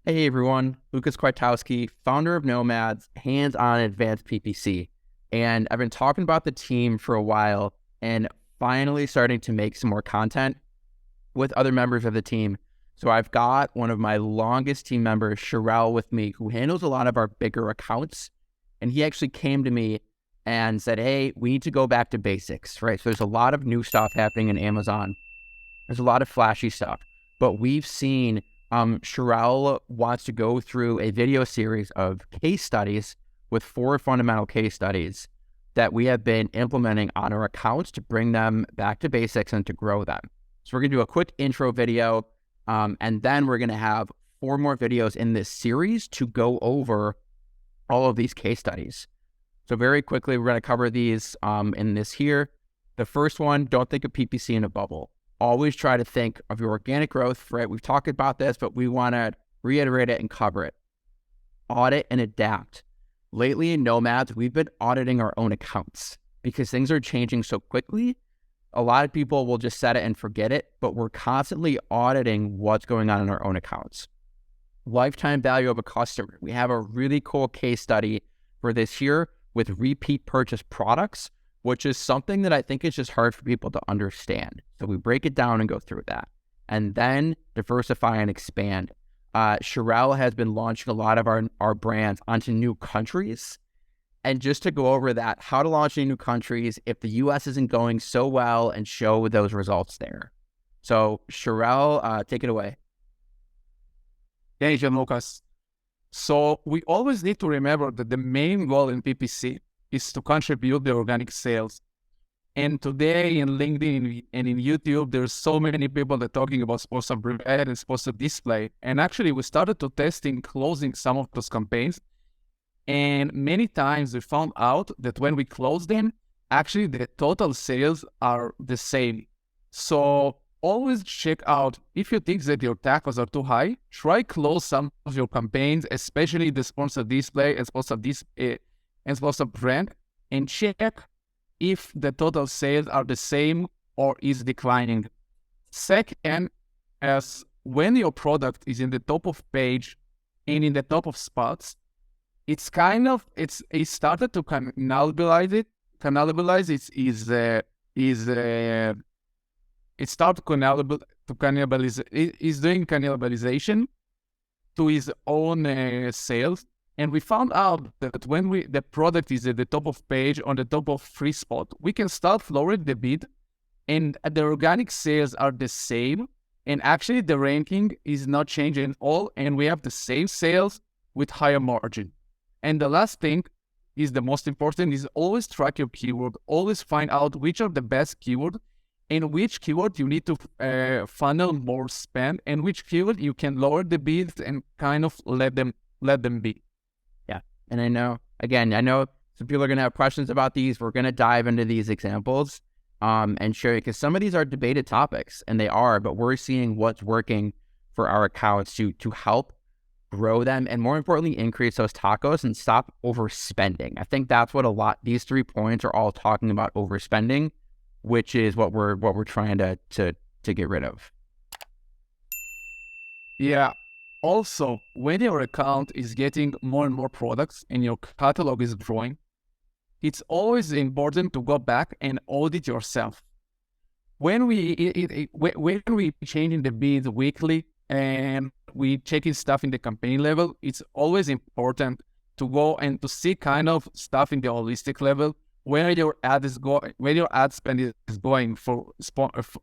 Hey everyone, Lucas Kwiatkowski, founder of Nomads, hands-on advanced PPC. And I've been talking about the team for a while and finally starting to make some more content with other members of the team. So I've got one of my longest team members, Sherelle, with me, who handles a lot of our bigger accounts. And he actually came to me and said, hey, we need to go back to basics, right? So there's a lot of new stuff happening in Amazon. There's a lot of flashy stuff, but we've seen Sherelle wants to go through a video series of case studies with 4 fundamental case studies that we have been implementing on our accounts to bring them back to basics and to grow them. So we're going to do a quick intro video, and then we're going to have 4 more videos in this series to go over all of these case studies. So very quickly, we're going to cover these in this here. The first one, don't think of PPC in a bubble. Always try to think of your organic growth, right? We've talked about this, but we want to reiterate it and cover it. Audit and adapt. Lately in Nomads, we've been auditing our own accounts because things are changing so quickly. A lot of people will just set it and forget it, but we're constantly auditing what's going on in our own accounts. Lifetime value of a customer. We have a really cool case study for this year with repeat purchase products, which is something that I think is just hard for people to understand. So we break it down and go through that. And then diversify and expand. Sherelle has been launching a lot of our brands onto new countries. And just to go over that, how to launch in new countries if the US isn't going so well and show those results there. So Sherelle, take it away. Thank you, Lucas. So we always need to remember that the main goal in PPC is to contribute the organic sales. And today in LinkedIn and in YouTube, there's so many people that are talking about sponsored brand and sponsored display. And actually, we started to testing closing some of those campaigns. And many times we found out that when we close them, actually the total sales are the same. So always check out, if you think that your tacos are too high, try close some of your campaigns, especially the sponsored display and sponsored brand, and check if the total sales are the same or is declining. Second, as when your product is in the top of page and in the top of spots, it started to cannibalize it. It started is doing cannibalization to his own sales. And we found out that when the product is at the top of page, on the top of free spot, we can start lowering the bid, and the organic sales are the same. And actually the ranking is not changing at all. And we have the same sales with higher margin. And the last thing is the most important, is always track your keyword. Always find out which are the best keyword and which keyword you need to funnel more spend, and which keyword you can lower the bids and kind of let them be. Yeah. And I know some people are going to have questions about these. We're going to dive into these examples and show you, because some of these are debated topics, and they are, but we're seeing what's working for our accounts to help grow them, and more importantly, increase those tacos and stop overspending. I think that's what these 3 points are all talking about, overspending, which is what we're trying to get rid of. Yeah. Also, when your account is getting more and more products and your catalog is growing, it's always important to go back and audit yourself. When we changing the bids weekly and we checking stuff in the campaign level, it's always important to go and to see kind of stuff in the holistic level, where your ad spend is going for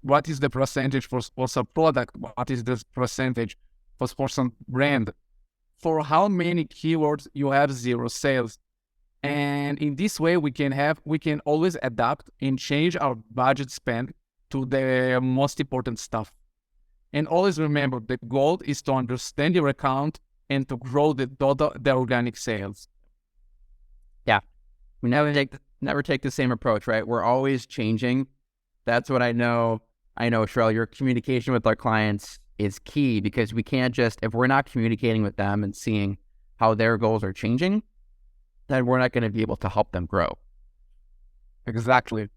what is the percentage for sponsored product, what is the percentage for sponsored brand, for how many keywords you have 0 sales. And in this way, we can always adapt and change our budget spend to the most important stuff. And always remember, the goal is to understand your account and to grow the organic sales. Yeah. We never take the same approach, right? We're always changing. That's what I know. Sherelle, your communication with our clients is key, because we can't just, if we're not communicating with them and seeing how their goals are changing, then we're not going to be able to help them grow. Exactly.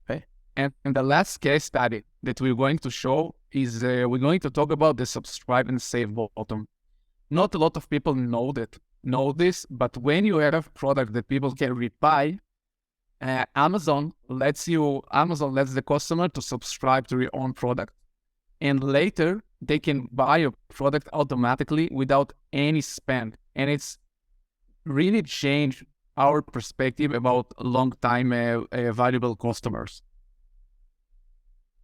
Okay. And the last case study that we're going to show is we're going to talk about the subscribe and save button. Not a lot of people know this, but when you have a product that people can rebuy, Amazon lets the customer to subscribe to your own product, and later they can buy your product automatically without any spend. And it's really changed our perspective about long-time valuable customers.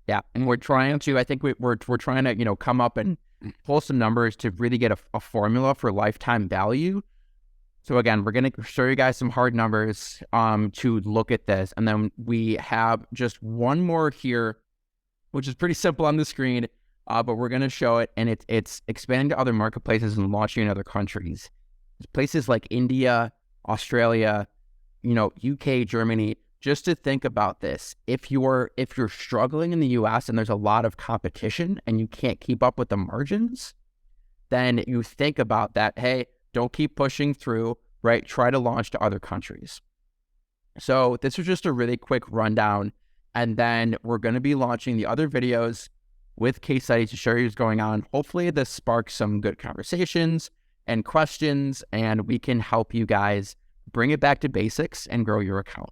Yeah, and we're trying to. I think we're trying to come up and pull some numbers to really get a formula for lifetime value. So again, we're going to show you guys some hard numbers to look at this, and then we have just one more here, which is pretty simple on the screen, but we're going to show it, and it's expanding to other marketplaces and launching in other countries, places like India, Australia, UK, Germany. Just to think about this, if you're struggling in the US and there's a lot of competition and you can't keep up with the margins, then you think about that. Hey, don't keep pushing through, right? Try to launch to other countries. So this was just a really quick rundown, and then we're going to be launching the other videos with case studies to show you what's going on. Hopefully this sparks some good conversations and questions, and we can help you guys bring it back to basics and grow your account.